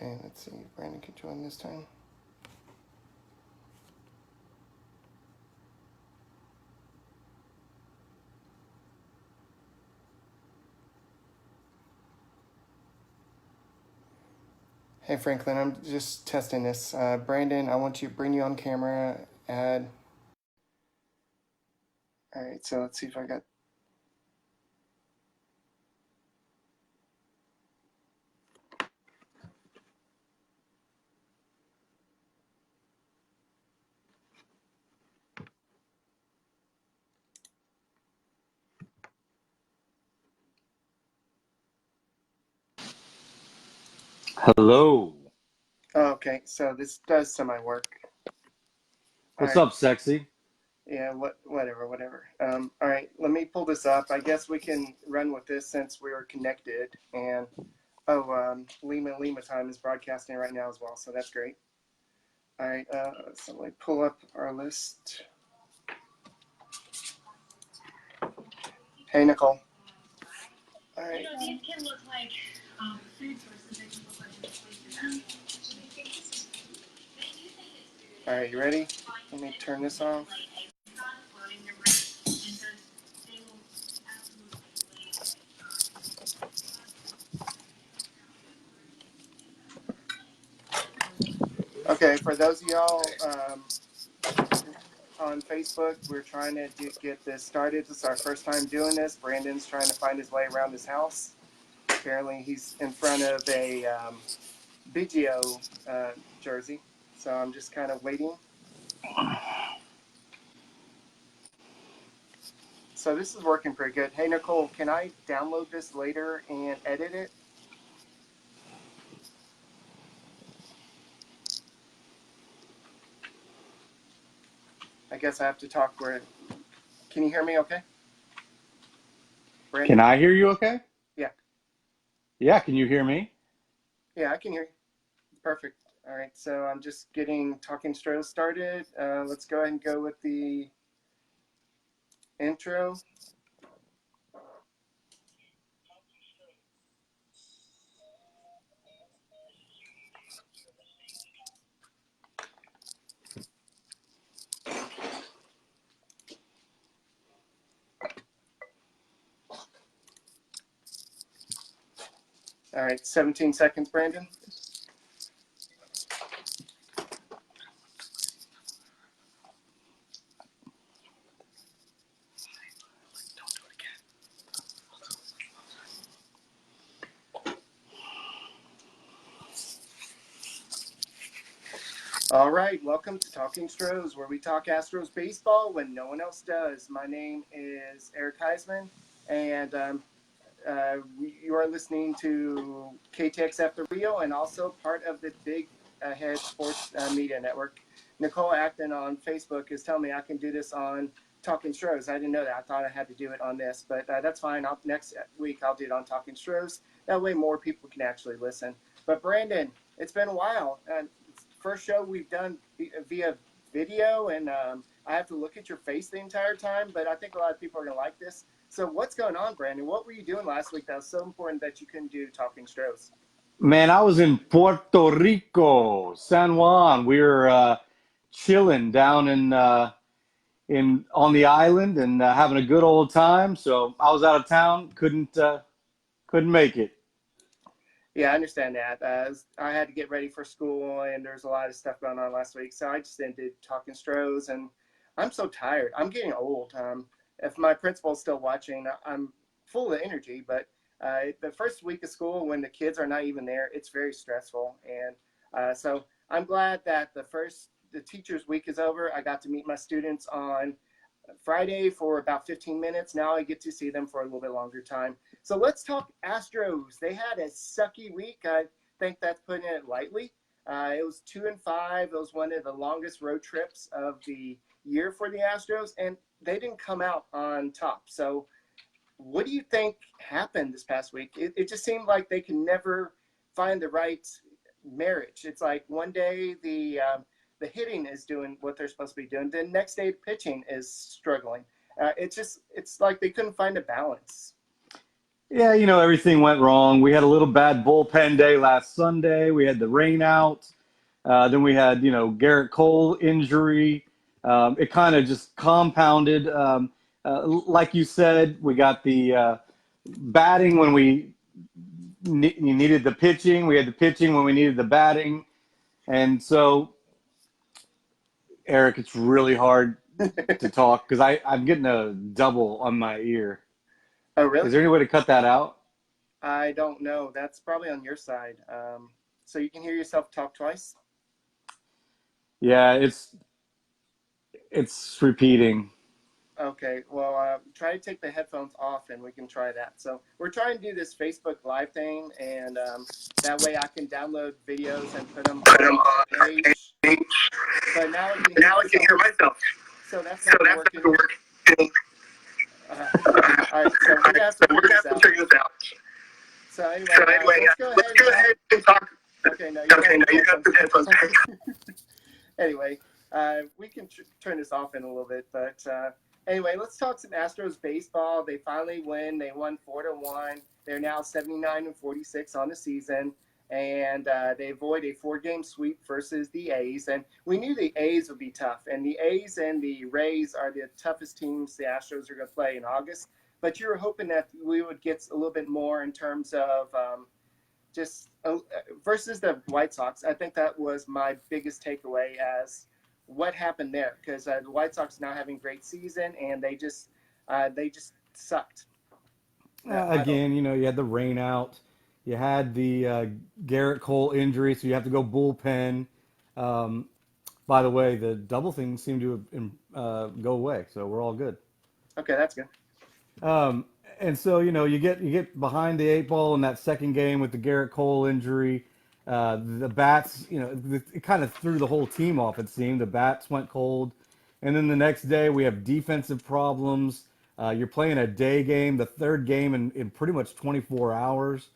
Okay, let's see if Brandon can join this time. Hey Franklin, I'm just testing this. Brandon, I want to bring you on camera, add. All right, so let's see if I got. Hello. Oh, okay, so this does semi-work. All What's right, up, sexy? yeah, whatever. All right, let me pull this up. I guess we can run with this since we are connected. And Lima time is broadcasting right now as well, so that's great. All right, so let me pull up our list. Hey, Nicole. All right. These can look like food sources. They can look like places. All right, you ready? Let me turn this off. Okay, for those of y'all on Facebook, we're trying to get this started. This is our first time doing this. Brandon's trying to find his way around his house. Apparently, he's in front of a BGO jersey, so I'm just kind of waiting. So this is working pretty good. Hey, Nicole, can I download this later and edit it? I guess I have to talk where. Can you hear me okay? Brandon? Can I hear you okay? Yeah. Yeah, can you hear me? Yeah, I can hear you. Perfect. All right, so I'm just getting Talking Stros started. Let's go ahead and go with the intro. All right, 17 seconds, Brandon. All right, welcome to Talking Stros, where we talk Astros baseball when no one else does. My name is Eric Heisman, and you are listening to KTXF The Rio and also part of the Big Head Sports Media Network. Nicole Acton on Facebook is telling me I can do this on Talking Stros. I didn't know that. I thought I had to do it on this, but that's fine. Next week I'll do it on Talking Stros. That way more people can actually listen. But Brandon, it's been a while. First show we've done via video, and I have to look at your face the entire time, but I think a lot of people are going to like this. So what's going on, Brandon? What were you doing last week that was so important that you couldn't do Talking Stros? Man, I was in Puerto Rico, San Juan. We were chilling down in on the island and having a good old time. So I was out of town, couldn't make it. Yeah, I understand that. I had to get ready for school, and there's a lot of stuff going on last week. So I just ended Talking Stros, and I'm so tired. I'm getting old. If my principal's still watching, I'm full of energy, but the first week of school, when the kids are not even there, it's very stressful. And so I'm glad that the teacher's week is over. I got to meet my students on Friday for about 15 minutes. Now I get to see them for a little bit longer time. So let's talk Astros. They had a sucky week. I think that's putting it lightly. It was 2-5. It was one of the longest road trips of the year for the Astros, and they didn't come out on top. So what do you think happened this past week? It just seemed like they can never find the right marriage. It's like one day the hitting is doing what they're supposed to be doing. The next day, the pitching is struggling. It's like they couldn't find a balance. Yeah, everything went wrong. We had a little bad bullpen day last Sunday. We had the rain out. Then we had, Garrett Cole injury. It kind of just compounded. Like you said, we got the batting when we needed the pitching. We had the pitching when we needed the batting. And so, Eric, it's really hard to talk because I'm getting a double on my ear. Oh, Is really? there any way to cut that out? I don't know. That's probably on your side. So you can hear yourself talk twice. Yeah, it's repeating. Okay, well, try to take the headphones off and we can try that. So we're trying to do this Facebook Live thing, and that way I can download videos and put them on our page. But now I can hear myself. So that's not going to work. All right, so we're going to have to figure this out. So anyway, let's go ahead and talk. Okay, no, you got the headphones. Anyway, we can turn this off in a little bit, but anyway, let's talk some Astros baseball. They finally win. They won 4-1. They're now 79-46 on the season, and they avoid a 4-game sweep versus the A's. And we knew the A's would be tough, and the A's and the Rays are the toughest teams the Astros are going to play in August. But you were hoping that we would get a little bit more in terms of just versus the White Sox. I think that was my biggest takeaway as what happened there, because the White Sox now having a great season and they just sucked. Again, you had the rain out. You had the Garrett Cole injury, so you have to go bullpen. Um, by the way, the double thing seemed to go away, so we're all good. Okay, that's good. Um, and so you get behind the eight ball in that second game with the Garrett Cole injury. The bats, it kind of threw the whole team off. It seemed the bats went cold, and then the next day we have defensive problems. You're playing a day game, the third game in pretty much 24 hours,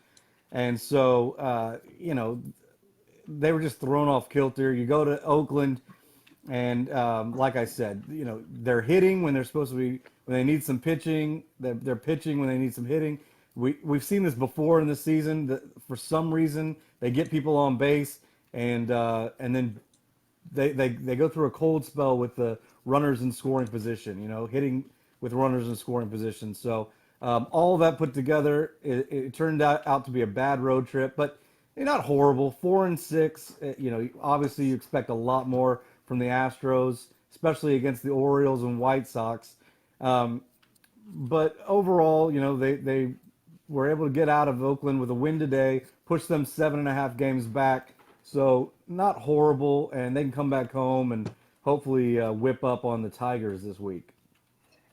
and so they were just thrown off kilter. You go to Oakland, and like I said, they're hitting when they're supposed to be when they need some pitching. They're pitching when they need some hitting. We've seen this before in the season. That for some reason they get people on base, and then they go through a cold spell with the runners in scoring position. Hitting with runners in scoring position. So all that put together, it turned out to be a bad road trip, but not horrible. 4-6. Obviously you expect a lot more from the Astros, especially against the Orioles and White Sox. Um, but overall, they were able to get out of Oakland with a win today, push them 7.5 games back. So not horrible, and they can come back home and hopefully whip up on the Tigers this week.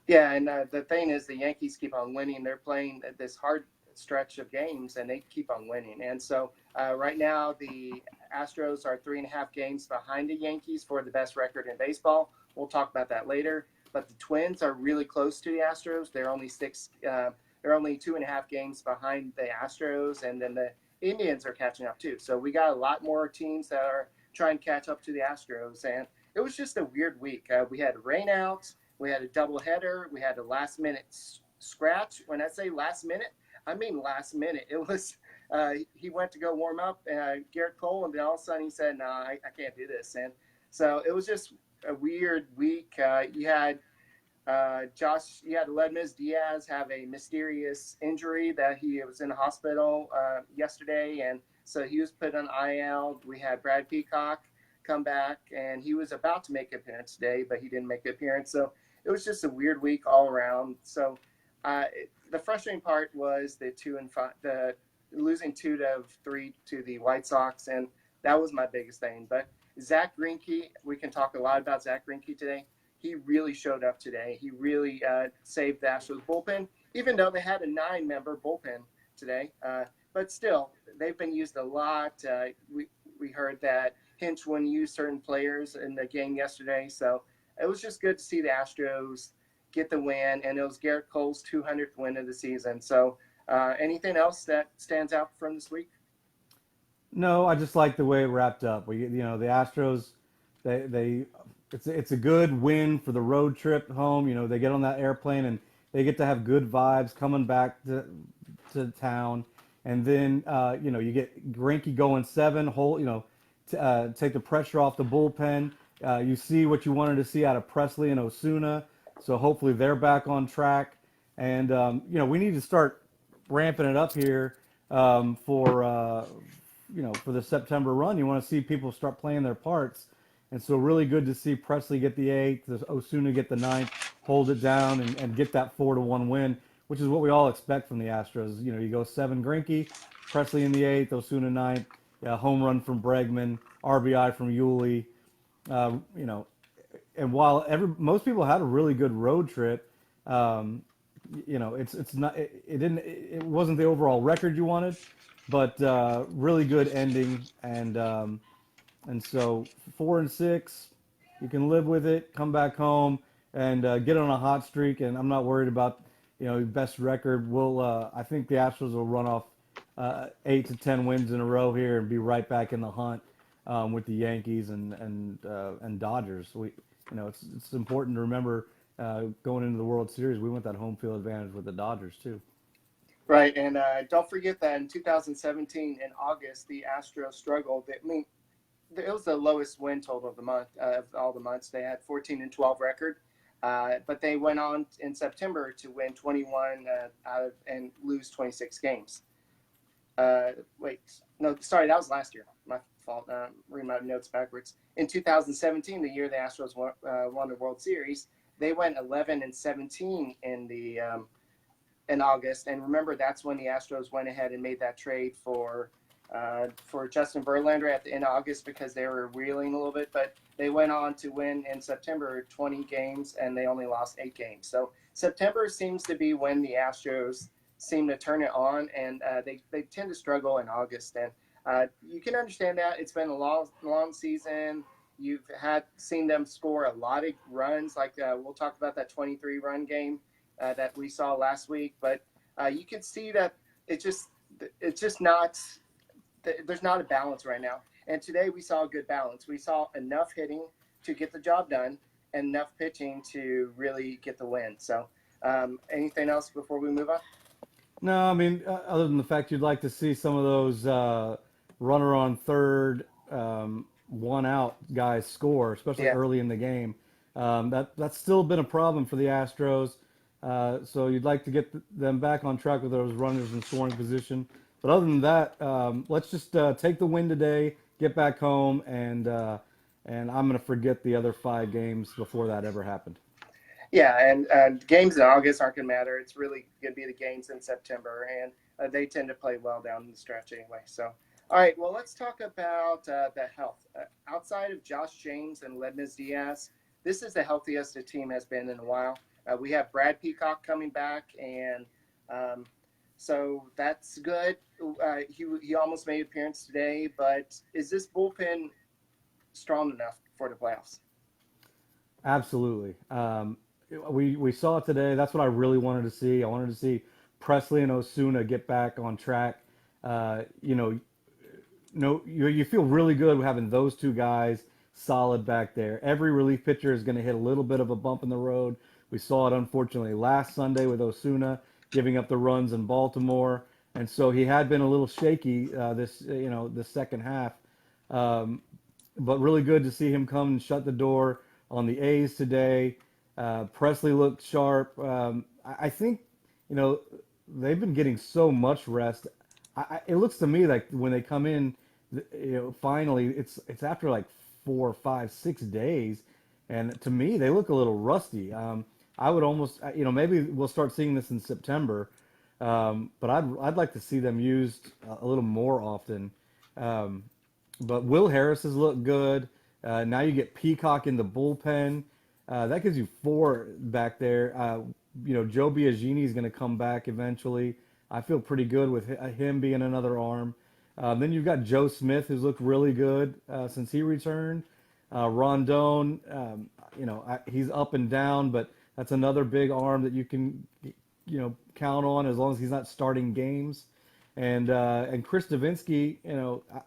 Yeah, and the thing is, the Yankees keep on winning. They're playing this hard stretch of games, and they keep on winning. And so right now, the Astros are 3.5 games behind the Yankees for the best record in baseball. We'll talk about that later. But the Twins are really close to the Astros. They're only six. They're only 2.5 games behind the Astros, and then the Indians are catching up too. So we got a lot more teams that are trying to catch up to the Astros, and it was just a weird week. We had rainouts. We had a doubleheader. We had a last minute scratch. When I say last minute, I mean last minute. It was he went to go warm up, Garrett Cole, and then all of a sudden he said, "No, I can't do this." And so it was just a weird week. You had you had Ledmus Diaz have a mysterious injury that he was in the hospital yesterday, and so he was put on IL. We had Brad Peacock come back, and he was about to make an appearance today, but he didn't make an appearance. So it was just a weird week all around. So the frustrating part was the losing 2-3 to the White Sox, and that was my biggest thing. But Zack Greinke, we can talk a lot about Zack Greinke today. He really showed up today. He really saved the Astros bullpen, even though they had a 9-member bullpen today. But still, they've been used a lot. We heard that Hinch wouldn't use certain players in the game yesterday. So it was just good to see the Astros get the win, and it was Garrett Cole's 200th win of the season. So anything else that stands out from this week? No, I just like the way it wrapped up. The Astros, they it's a good win for the road trip home. They get on that airplane and they get to have good vibes coming back to town, and then you get Greinke going seven, take the pressure off the bullpen. You see what you wanted to see out of Presley and Osuna, so hopefully they're back on track. And we need to start ramping it up here for the September run. You want to see people start playing their parts. And so really good to see Presley get the eighth, Osuna get the ninth, hold it down, and get that 4-1 win, which is what we all expect from the Astros. You go seven Greinke, Presley in the eighth, Osuna ninth, home run from Bregman, RBI from Yuli. And while most people had a really good road trip, it's not it wasn't the overall record you wanted, but really good ending, and so 4-6, you can live with it. Come back home and get on a hot streak, and I'm not worried about best record. I think the Astros will run off 8 to 10 wins in a row here and be right back in the hunt with the Yankees and Dodgers. It's important to remember going into the World Series, we want that home field advantage with the Dodgers too. Right, and don't forget that in 2017 in August, the Astros struggled. It was the lowest win total of the month of all the months. They had 14-12 record, but they went on in September to win 21 and lose 26 games. Wait, no, sorry, that was last year. My fault. Reading my notes backwards. In 2017, the year the Astros won the World Series, they went 11-17 in August, and remember that's when the Astros went ahead and made that trade for Justin Verlander at the end of August because they were reeling a little bit, but they went on to win in September 20 games, and they only lost 8 games. So September seems to be when the Astros seem to turn it on, and they tend to struggle in August. And you can understand that. It's been a long season. You've seen them score a lot of runs, like we'll talk about that 23-run game that we saw last week. But you can see that it's just not – there's not a balance right now. And today we saw a good balance. We saw enough hitting to get the job done and enough pitching to really get the win. So anything else before we move on? No, I mean, other than the fact you'd like to see some of those runner on third, one out guys score, especially early in the game. That's still been a problem for the Astros. So you'd like to get them back on track with those runners in scoring position. But other than that, let's just take the win today, get back home, and I'm going to forget the other 5 games before that ever happened. Yeah, and games in August aren't going to matter. It's really going to be the games in September, and they tend to play well down the stretch anyway. So, all right, well, let's talk about the health. Outside of Josh James and Lednes Diaz, this is the healthiest the team has been in a while. We have Brad Peacock coming back, and so that's good. He almost made an appearance today, but is this bullpen strong enough for the playoffs? Absolutely. We saw it today. That's what I really wanted to see. I wanted to see Presley and Osuna get back on track. You feel really good having those two guys solid back there. Every relief pitcher is going to hit a little bit of a bump in the road. We saw it, unfortunately, last Sunday with Osuna giving up the runs in Baltimore, and so he had been a little shaky the second half. But really good to see him come and shut the door on the A's today. Presley looked sharp. I think they've been getting so much rest. It looks to me like when they come in, finally it's after like 4, 5, 6 days, and to me they look a little rusty. I would almost, maybe we'll start seeing this in September, but I'd like to see them used a little more often. But Will Harris has looked good. Now you get Peacock in the bullpen. That gives you 4 back there. Joe Biagini is going to come back eventually. I feel pretty good with him being another arm. Then you've got Joe Smith, who's looked really good since he returned. Rondon, he's up and down, but that's another big arm that you can, count on as long as he's not starting games. And Chris Davinsky,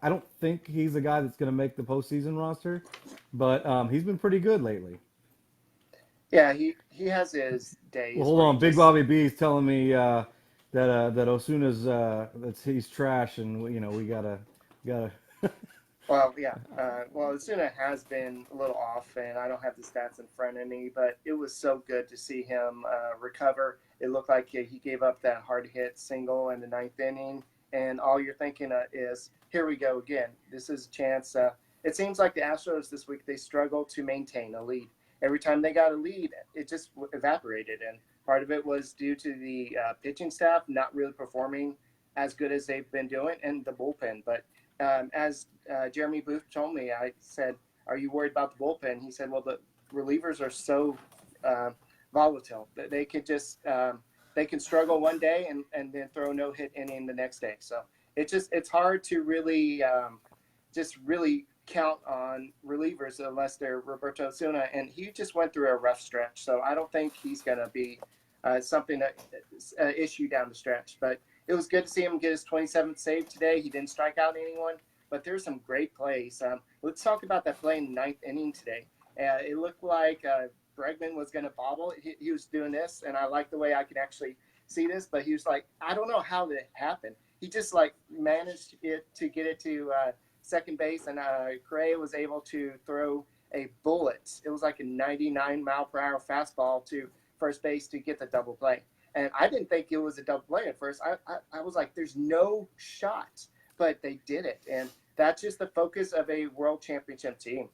I don't think he's a guy that's going to make the postseason roster, but he's been pretty good lately. Yeah, he has his days. Well, hold on, Big Bobby B is telling me that that Osuna's he's trash, and we gotta. Well, yeah. Well, Asuna has been a little off, and I don't have the stats in front of me, but it was so good to see him recover. It looked like he gave up that hard hit single in the ninth inning, and all you're thinking is, here we go again. This is a chance. It seems like the Astros this week, they struggled to maintain a lead. Every time they got a lead, it just evaporated, and part of it was due to the pitching staff not really performing as good as they've been doing, and the bullpen. But as Jeremy Booth told me, I said, "Are you worried about the bullpen?" He said, "Well, the relievers are so uh, volatile that they could just they can struggle one day and then throw no hit inning the next day. So it's hard to really just really count on relievers unless they're Roberto Osuna, and he just went through a rough stretch. So I don't think he's going to be something that issue down the stretch, but." It was good to see him get his 27th save today. He didn't strike out anyone, but there's some great plays. Let's talk about that play in the ninth inning today. It looked like Bregman was going to bobble. He was doing this, and I like the way I can actually see this, but he was like, I don't know how that happened. He just managed to get it to second base, and Correa was able to throw a bullet. It was like a 99-mile-per-hour fastball to first base to get the double play. And I didn't think it was a double play at first. I was like, there's no shot, but they did it. And that's just the focus of a world championship team.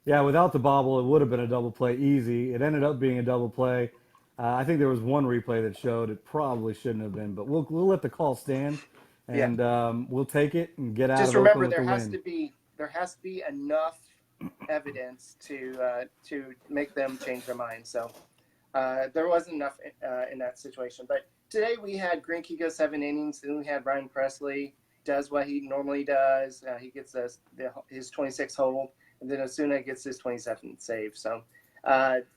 Yeah, without the bobble, it would have been a double play easy. It ended up being a double play. I think there was one replay that showed it probably shouldn't have been, but we'll let the call stand, and we'll take it and get out just of Oakland remember, with the win. there has to be enough evidence to make them change their mind. So there wasn't enough in that situation. But today we had Greinke go 7 innings. Then we had Ryan Presley does what he normally does. He gets his 26th hold, and then Osuna gets his 27th save. So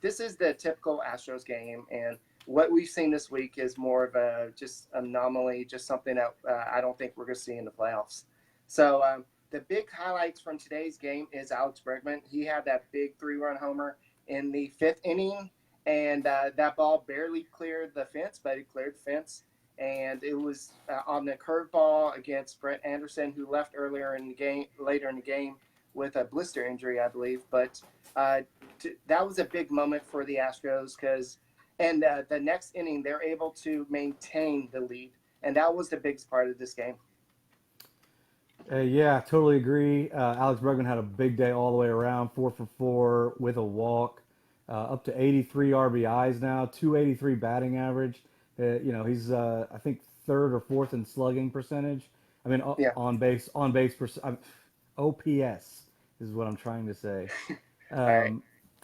this is the typical Astros game, and what we've seen this week is more of a just anomaly, just something that I don't think we're going to see in the playoffs. So the big highlights from today's game is Alex Bregman. He had that big 3-run homer in the 5th inning. And that ball barely cleared the fence, but it cleared the fence. And it was on the curveball against Brett Anderson, who left later in the game with a blister injury, I believe. But that was a big moment for the Astros and the next inning, they're able to maintain the lead. And that was the biggest part of this game. Yeah, totally agree. Alex Bregman had a big day all the way around, 4 for 4 with a walk. Up to 83 RBIs now, 283 batting average. He's I think third or fourth in slugging percentage. I mean, on base OPS is what I'm trying to say. Right.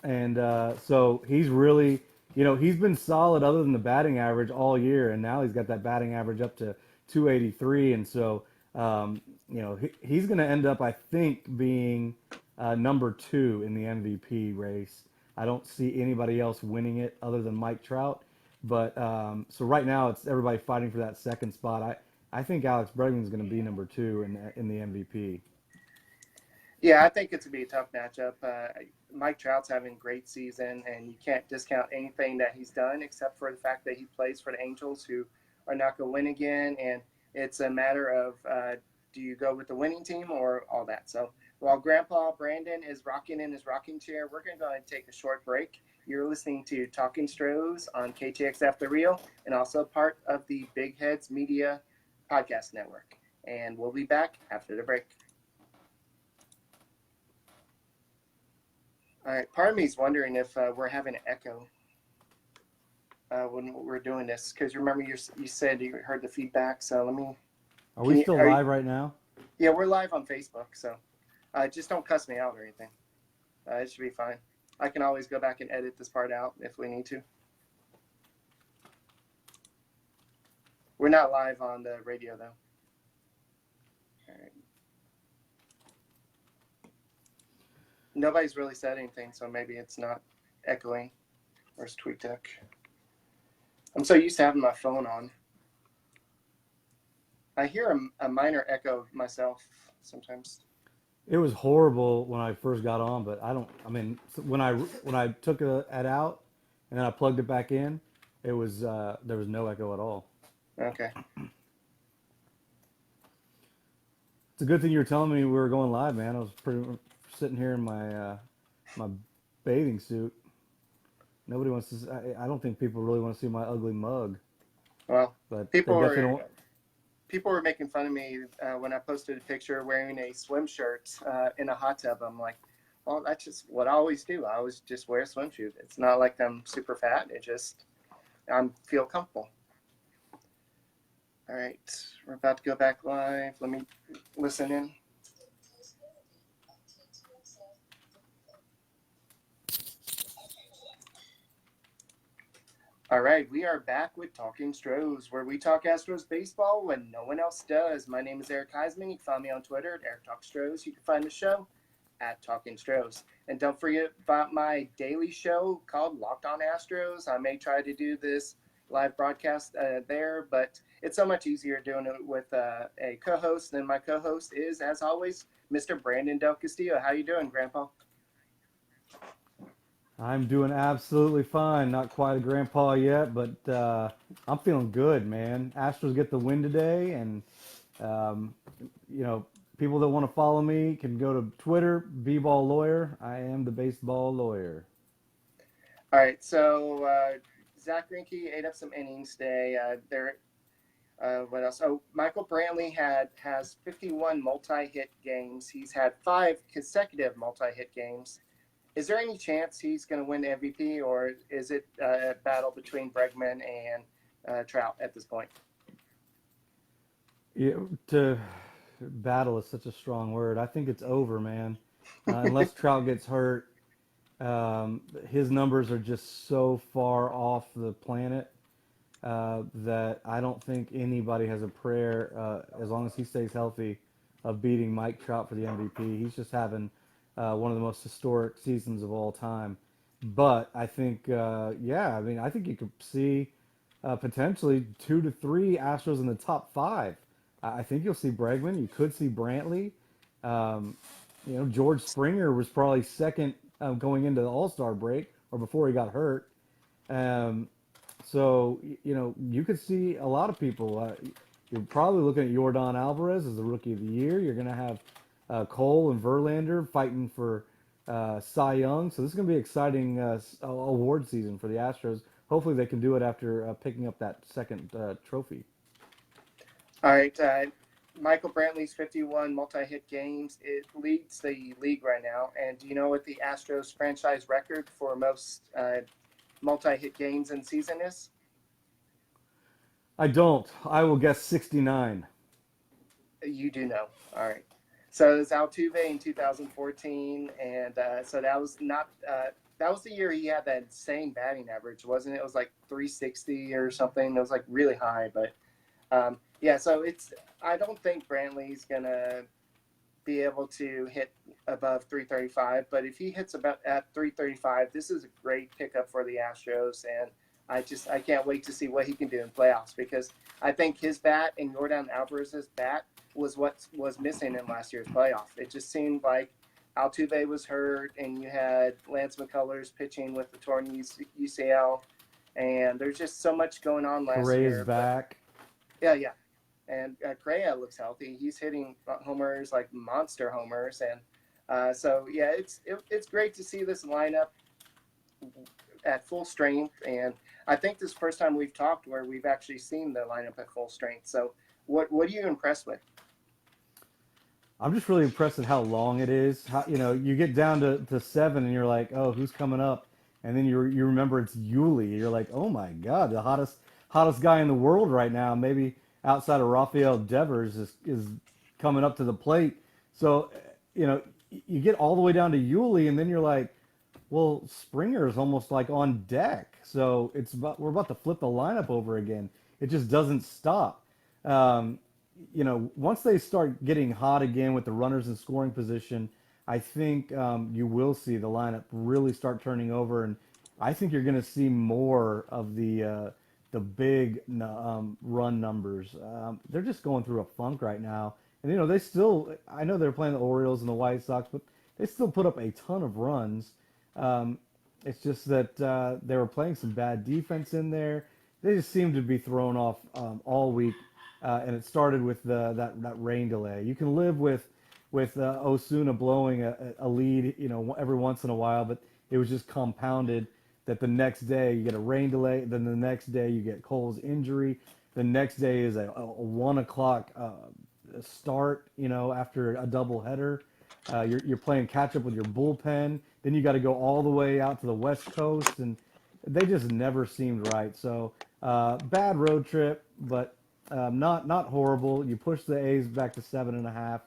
And so he's really, he's been solid other than the batting average all year, and now he's got that batting average up to 283, and so he's going to end up, I think, being number 2 in the MVP race. I don't see anybody else winning it other than Mike Trout. But so right now it's everybody fighting for that second spot. I think Alex Bregman is going to be number 2 in the MVP. Yeah, I think it's going to be a tough matchup. Mike Trout's having a great season, and you can't discount anything that he's done except for the fact that he plays for the Angels, who are not going to win again. And it's a matter of do you go with the winning team or all that? So while Grandpa Brandon is rocking in his rocking chair, we're going to go ahead and take a short break. You're listening to Talking Stros on KTX After Real, and also part of the Big Heads Media Podcast Network. And we'll be back after the break. All right, part of me is wondering if we're having an echo when we're doing this, because remember you said you heard the feedback. So let me. Are we still live right now? Yeah, we're live on Facebook. So just don't cuss me out or anything. It should be fine. I can always go back and edit this part out if we need to. We're not live on the radio though. All right. Nobody's really said anything, so maybe it's not echoing. Where's TweetDeck? I'm so used to having my phone on. I hear a minor echo myself sometimes. It was horrible when I first got on, but when I took it out and then I plugged it back in, it was there was no echo at all. Okay. It's a good thing you were telling me we were going live, man. I was sitting here in my bathing suit. Nobody wants to. I don't think people really want to see my ugly mug, Well, but they people definitely were don't. people were making fun of me when I posted a picture wearing a swim shirt in a hot tub. I'm like, well, that's just what I always do. I always just wear a swimsuit. It's not like I'm super fat. It just I feel comfortable. All right, we're about to go back live. Let me listen in. All right, we are back with Talking Stros, where we talk Astros baseball when no one else does. My name is Eric Heisman. You can find me on Twitter at Eric Talk Stros. You can find the show at Talking Stros. And don't forget about my daily show called Locked On Astros. I may try to do this live broadcast there, but it's so much easier doing it with a co-host. And my co-host is, as always, Mr. Brandon Del Castillo. How you doing, Grandpa? I'm doing absolutely fine. Not quite a grandpa yet, but I'm feeling good, man. Astros get the win today, and um, you know, people that want to follow me can go to Twitter, B-ball lawyer. I am the baseball lawyer. All right, so Zack Greinke ate up some innings today. What else? Oh, Michael Brantley has 51 multi-hit games. He's had 5 consecutive multi-hit games. Is there any chance he's going to win the MVP, or is it a battle between Bregman and Trout at this point? Yeah, to battle is such a strong word. I think it's over, man. Unless Trout gets hurt, his numbers are just so far off the planet that I don't think anybody has a prayer, as long as he stays healthy, of beating Mike Trout for the MVP. He's just having one of the most historic seasons of all time. But I think, yeah, I mean, I think you could see potentially 2 to 3 Astros in the top 5. I think you'll see Bregman. You could see Brantley. Um, George Springer was probably second going into the All-Star break or before he got hurt. Um, so, you could see a lot of people. You're probably looking at Yordan Alvarez as the Rookie of the Year. You're going to have Cole and Verlander fighting for Cy Young. So this is going to be an exciting award season for the Astros. Hopefully they can do it after picking up that second trophy. All right, Michael Brantley's 51 multi-hit games. It leads the league right now. And do you know what the Astros franchise record for most multi-hit games in season is? I don't. I will guess 69. You do know. All right. So it was Altuve in 2014, and so that was not that was the year he had that insane batting average, wasn't it? It was like 360 or something. It was like really high, but yeah. So it's I don't think Brantley's gonna be able to hit above 335, but if he hits about at 335, this is a great pickup for the Astros, and I can't wait to see what he can do in playoffs because I think his bat and Jordan Alvarez's bat was what was missing in last year's playoff. It just seemed like Altuve was hurt, and you had Lance McCullers pitching with the torn UCL, and there's just so much going on last Correa's year. But back. yeah. And Correa looks healthy. He's hitting homers like monster homers, and so yeah, it's great to see this lineup at full strength. And I think this is the first time we've talked where we've actually seen the lineup at full strength. So what are you impressed with? I'm just really impressed at how long it is. How, you get down to 7 and you're like, oh, who's coming up? And then you remember it's Yuli. You're like, oh my God, the hottest guy in the world right now, maybe outside of Rafael Devers is coming up to the plate. So, you get all the way down to Yuli, and then you're like, well, Springer is almost like on deck. So we're about to flip the lineup over again. It just doesn't stop. Um, Once they start getting hot again with the runners in scoring position, I think you will see the lineup really start turning over, and I think you're going to see more of the big run numbers. They're just going through a funk right now, and they still. I know they're playing the Orioles and the White Sox, but they still put up a ton of runs. Um, it's just that they were playing some bad defense in there. they just seem to be thrown off all week, and it started with that rain delay. You can live with Osuna blowing a lead, every once in a while, but it was just compounded that the next day you get a rain delay, then the next day you get Cole's injury, the next day is a 1 o'clock start, after a doubleheader. You're playing catch up with your bullpen. Then you got to go all the way out to the West Coast, and they just never seemed right. So bad road trip, but not horrible. You push the A's back to 7.5,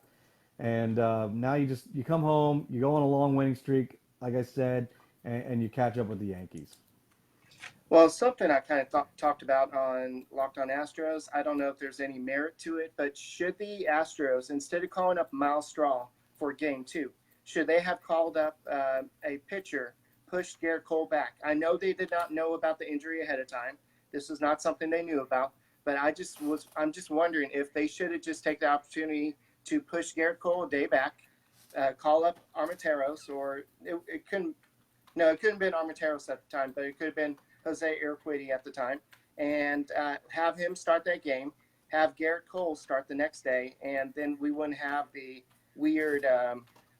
and now you come home, you go on a long winning streak, like I said, and you catch up with the Yankees. Well, something I kind of talked about on Locked On Astros, I don't know if there's any merit to it, but should the Astros, instead of calling up Miles Straw for game two, should they have called up a pitcher, pushed Garrett Cole back? I know they did not know about the injury ahead of time. This was not something they knew about, but I'm just wondering if they should have just taken the opportunity to push Garrett Cole a day back, call up Armenteros, or it couldn't. No, it couldn't have been Armenteros at the time, but it could have been Jose Urquidy at the time, and have him start that game, have Garrett Cole start the next day, and then we wouldn't have the weird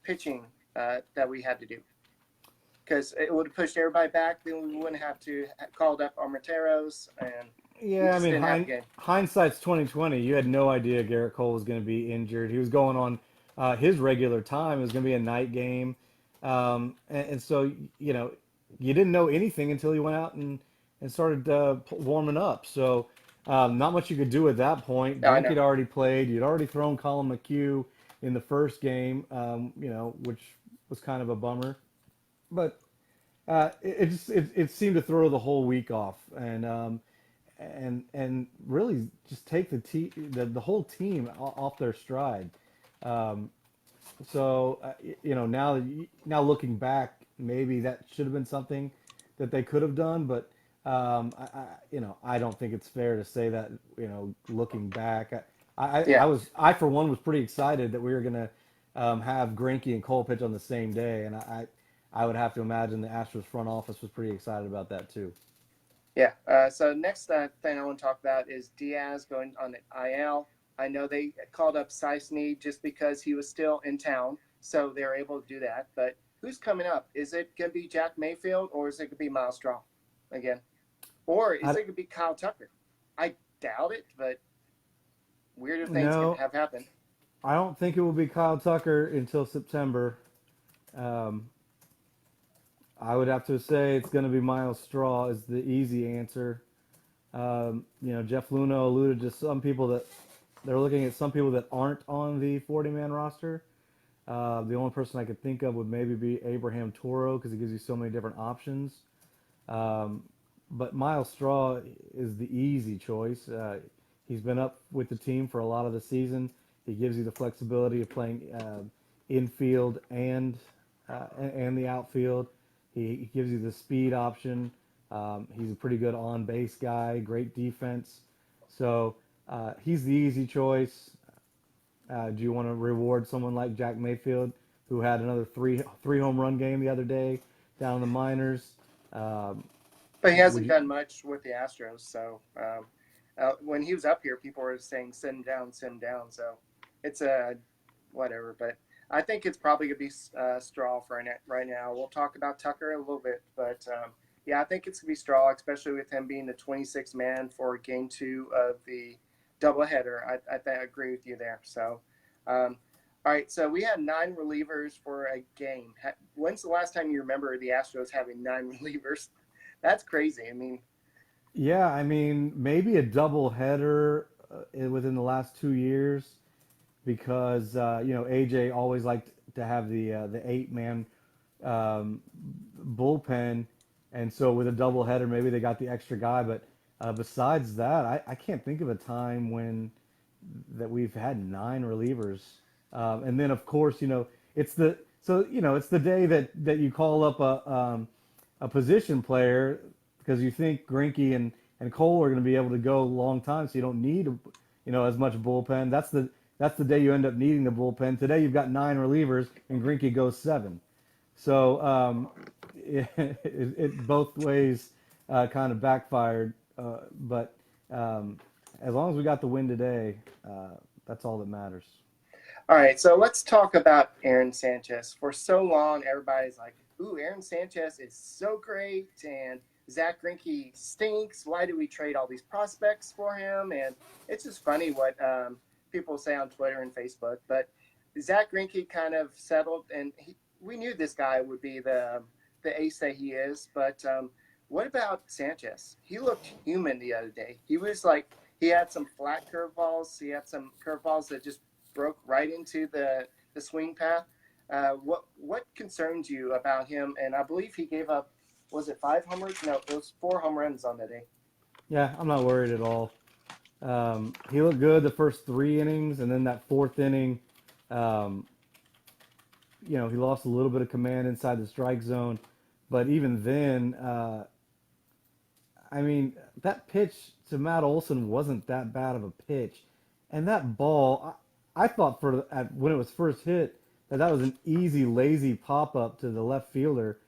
pitching that we had to do. Because it would have pushed everybody back, then we wouldn't have to have called up Armenteros, and we Yeah, I just mean, didn't have a game. hindsight's 2020. You had no idea Garrett Cole was going to be injured. He was going on his regular time. It was going to be a night game, and so you didn't know anything until he went out and started warming up. So not much you could do at that point. No, I Greinke know. had already played. You'd already thrown Colin McHugh in the first game, which was kind of a bummer. But it seemed to throw the whole week off, and really just take the whole team off their stride. Um, so now looking back, maybe that should have been something that they could have done, but I don't think it's fair to say that, looking back. Yeah. I for one was pretty excited that we were gonna have Greinke and Cole pitch on the same day, and I would have to imagine the Astros front office was pretty excited about that too. Yeah. So next thing I want to talk about is Diaz going on the IL. I know they called up Sisney just because he was still in town, so they were able to do that. But who's coming up? Is it going to be Jack Mayfield, or is it going to be Miles Straw again? Or is it I going to be Kyle Tucker? I doubt it, but weirder things can no, have happened. I don't think it will be Kyle Tucker until September. Um, I would have to say it's going to be Miles Straw is the easy answer. Jeff Luna alluded to some people that they're looking at some people that aren't on the 40-man roster. The only person I could think of would maybe be Abraham Toro because he gives you so many different options. Um, but Miles Straw is the easy choice. He's been up with the team for a lot of the season. He gives you the flexibility of playing infield and the outfield. He gives you the speed option. He's a pretty good on base guy, great defense. So he's the easy choice. Do you want to reward someone like Jack Mayfield, who had another three home run game the other day down in the minors? Um, But he would hasn't you? done much with the Astros. So when he was up here, people were saying send him down, send him down. So it's a whatever. But I think it's probably going to be Straw for right now. We'll talk about Tucker a little bit. But yeah, I think it's going to be Straw, especially with him being the 26th man for game two of the doubleheader. I agree with you there. So, all right. So we had 9 relievers for a game. When's the last time you remember the Astros having 9 relievers? That's crazy. I mean, Yeah, I mean, maybe a double header within the last 2 years because AJ always liked to have the 8-man um, bullpen, and so with a double header, maybe they got the extra guy. But besides that, I can't think of a time when that we've had 9 relievers. And then of course, it's the day that you call up a position player because you think Greinke and Cole are going to be able to go a long time, so you don't need as much bullpen. That's the day you end up needing the bullpen. Today you've got 9 relievers and Greinke goes 7. So it both ways kind of backfired But as long as we got the win today, that's all that matters. All right, so let's talk about Aaron Sanchez. For so long, everybody's like, "Ooh, Aaron Sanchez is so great," and Zack Greinke stinks. Why do we trade all these prospects for him? And it's just funny what people say on Twitter and Facebook. But Zack Greinke kind of settled, and we knew this guy would be the ace that he is. But what about Sanchez? He looked human the other day. He was like he had some flat curveballs. He had some curveballs that just broke right into the swing path. What concerns you about him? And I believe he gave up, was it 5 homers? No, it was 4 home runs on the day. Yeah, I'm not worried at all. He looked good the first 3 innings, and then that fourth inning, um, he lost a little bit of command inside the strike zone. But even then, I mean, that pitch to Matt Olson wasn't that bad of a pitch. And that ball, I thought when it was first hit that was an easy, lazy pop up to the left fielder.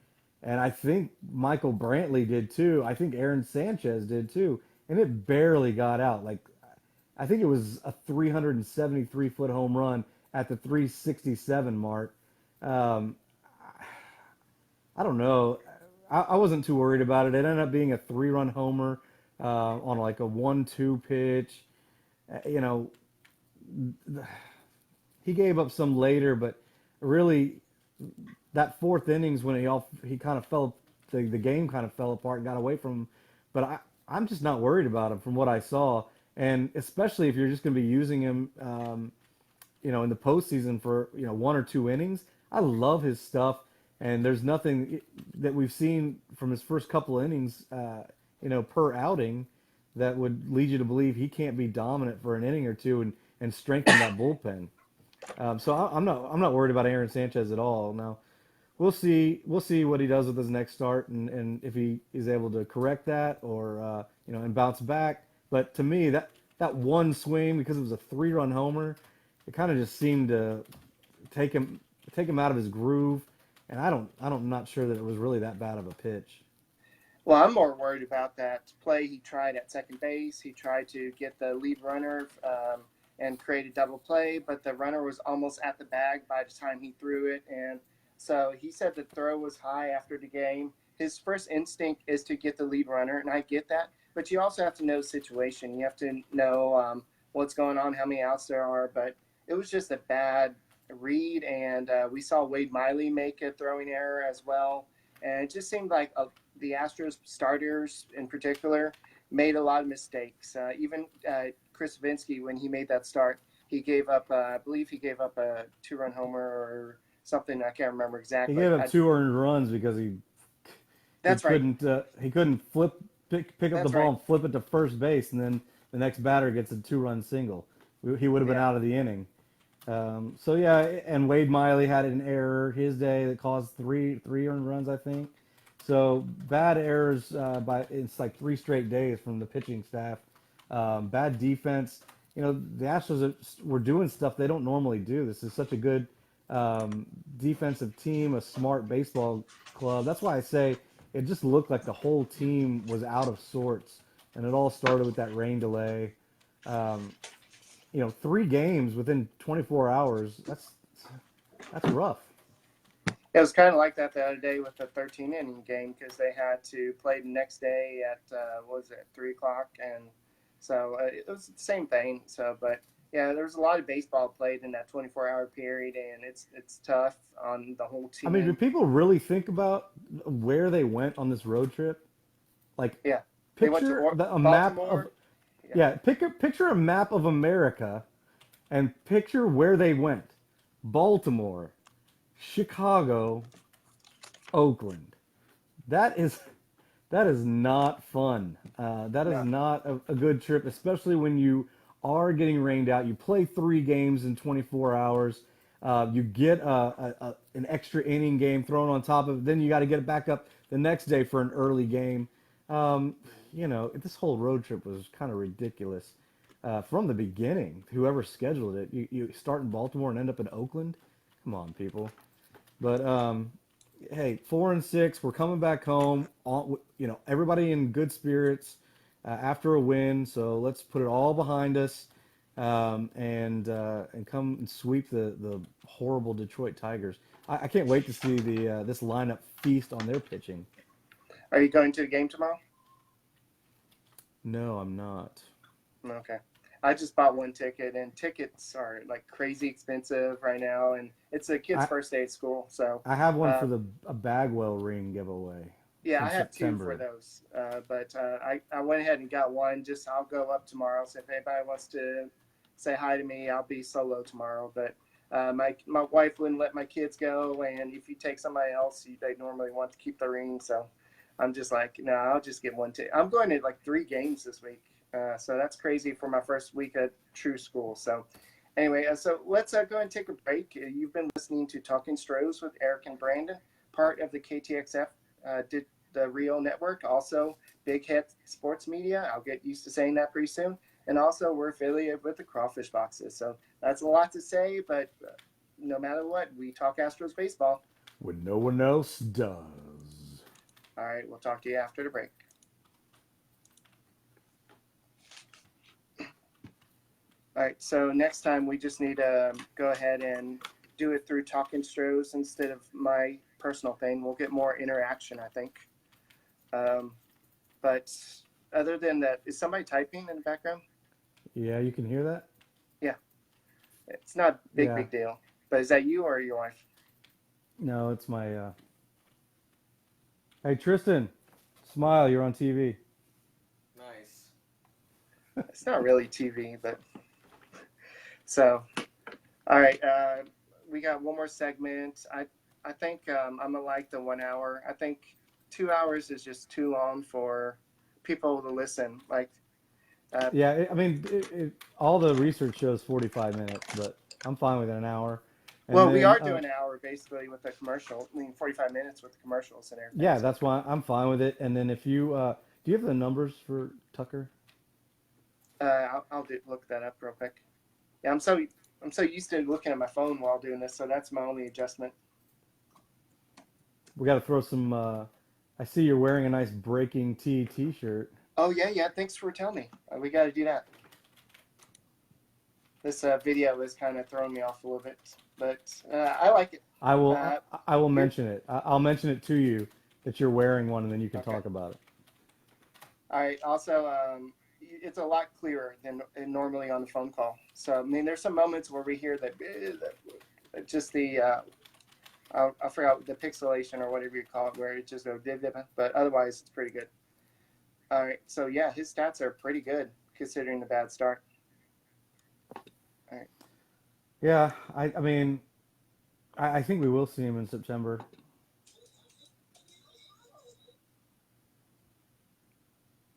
And I think Michael Brantley did too. I think Aaron Sanchez did too. And it barely got out. Like, I think it was a 373-foot home run at the 367 mark. Um, I don't know. I wasn't too worried about it. It ended up being a 3-run homer on like a 1-2 pitch. You know, he gave up some later, but really that fourth innings when he kind of fell, the game kind of fell apart and got away from him. But I'm just not worried about him from what I saw, and especially if you're just going to be using him, in the postseason for 1 or 2 innings. I love his stuff, and there's nothing that we've seen from his first couple innings, per outing, that would lead you to believe he can't be dominant for an inning or two and strengthen that bullpen. So I'm not worried about Aaron Sanchez at all. Now we'll see what he does with his next start and if he is able to correct that or and bounce back. But to me that one swing, because it was a 3-run homer, it kind of just seemed to take him out of his groove. And I'm not sure that it was really that bad of a pitch. Well, I'm more worried about that play he tried at second base. He tried to get the lead runner and create a double play, but the runner was almost at the bag by the time he threw it. And so he said the throw was high after the game. His first instinct is to get the lead runner, and I get that. But you also have to know the situation. You have to know what's going on, how many outs there are. But it was just a bad read, and we saw Wade Miley make a throwing error as well. And it just seemed like the Astros starters in particular made a lot of mistakes. Even Chris Vinsky, when he made that start, he gave up, I believe he gave up a 2-run homer or something. I can't remember He exactly. gave up 2 earned runs because That's right. he couldn't pick up the That's ball right. and flip it to first base, and then the next batter gets a 2-run single. He would have been Yeah. out of the inning. So yeah, and Wade Miley had an error his day that caused three earned runs, I think. So bad errors it's like 3 straight days from the pitching staff. Bad defense. The Astros were doing stuff they don't normally do. This is such a good defensive team, a smart baseball club. That's why I say it just looked like the whole team was out of sorts, and it all started with that rain delay. Um, 3 games within 24 hours. That's rough. It was kind of like that the other day with the 13-inning game because they had to play the next day at, what was it, 3 o'clock? And so it was the same thing. So, but yeah, there was a lot of baseball played in that 24-hour period, and it's tough on the whole I mean, do team. people really think about where they went on this road trip? Like, Yeah. They went to picture a map of Baltimore. yeah, picture a map of America and picture where they went. Baltimore, Chicago, Oakland. That is that is not fun. That is No. not a good trip, especially when you are getting rained out. You play 3 games in 24 hours. You get an extra inning game thrown on top of it. Then you got to get it back up the next day for an early game. Um, this whole road trip was kind of ridiculous from the beginning. Whoever scheduled it, you start in Baltimore and end up in Oakland. Come on, people. But hey, 4-6. We're coming back home. Everybody in good spirits. after a win. So let's put it all behind us, and come and sweep the horrible Detroit Tigers. I can't wait to see the this lineup feast on their pitching. Are you going to the game tomorrow? No, I'm not. Okay. I just bought one ticket, and tickets are like crazy expensive right now, and it's a kid's I first day at school. So, I have one uh, for the a Bagwell ring giveaway yeah, in I have two for September. those. But I went ahead and got one. Just I'll go up tomorrow. So if anybody wants to say hi to me, I'll be solo tomorrow. But my wife wouldn't let my kids go, and if you take somebody else, they normally want to keep the ring. So I'm just like, no, I'll just get one ticket. I'm going to like 3 games this week. So that's crazy for my first week at true school. So anyway, so let's go and take a break. You've been listening to Talking Stros with Eric and Brandon, part of the KTXF did the Rio Network, also Big Hit Sports Media. I'll get used to saying that pretty soon. And also, we're affiliated with the Crawfish Boxes. So that's a lot to say, but no matter what, we talk Astros baseball. When no one else does. All right, we'll talk to you after the break. All right, so next time we just need to go ahead and do it through Talking Stros instead of my personal thing. We'll get more interaction, I think. But other than that, is somebody typing in the background? Yeah, you can hear that? Yeah, it's not a Yeah. big deal. But is that you or your wife? No, it's my Hey Tristan, smile, you're on TV. Nice. It's not really TV, but so all right. We got one more segment. I think I'm gonna like the 1 hour. I think 2 hours is just too long for people to listen. Like, Yeah, I mean, all the research shows 45 minutes, but I'm fine with an hour. And well, we then, are doing an hour basically with the commercial. I mean, 45 minutes with the commercials and everything. yeah, So that's why I'm fine with it. And then if you, do you have the numbers for Tucker? I'll look that up real quick. Yeah, I'm so used to looking at my phone while doing this, so that's my only adjustment. We got to throw some, I see you're wearing a nice Breaking Tea t-shirt. Oh yeah. Thanks for telling me. We got to do that. This video is kind of throwing me off a little bit, but I like it. I will, Uh, I will you're mention it. I'll mention it to you that you're wearing one and then you can okay. talk about it. All right. Also, it's a lot clearer than normally on the phone call. So I mean, there's some moments where we hear that just the I forgot the pixelation or whatever you call it, where it just goes but otherwise it's pretty good. All right. So yeah, his stats are pretty good considering the bad start. All right. Yeah, I mean, I think we will see him in September.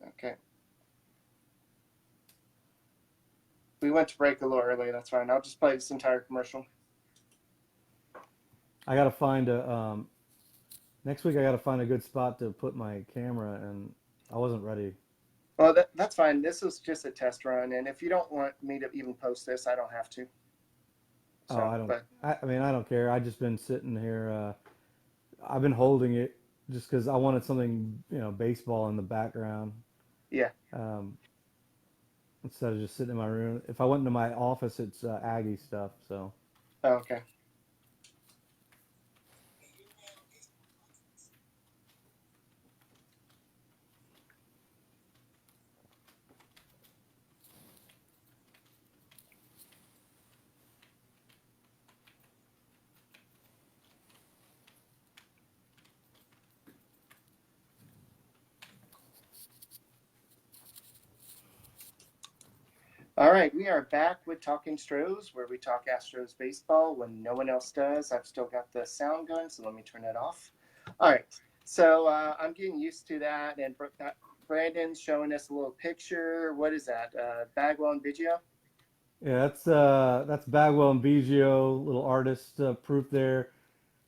Okay. We went to break a little early. That's fine. I'll just play this entire commercial. I got to find next week I got to find a good spot to put my camera, and I wasn't ready. Well, that's fine. This is just a test run, and if you don't want me to even post this, I don't have to. Oh, So, I don't. but I mean, I don't care. I just been sitting here. I've been holding it just because I wanted something, baseball in the background. yeah. Um, Instead of just sitting in my room. If I went into my office, it's Aggie stuff. So Oh, okay. All right, we are back with Talking Stros, where we talk Astros baseball when no one else does. I've still got the sound going, so let me turn that off. All right, so I'm getting used to that, and Brandon's showing us a little picture. What is that? Bagwell and Biggio? yeah, that's Bagwell and Biggio, little artist proof there,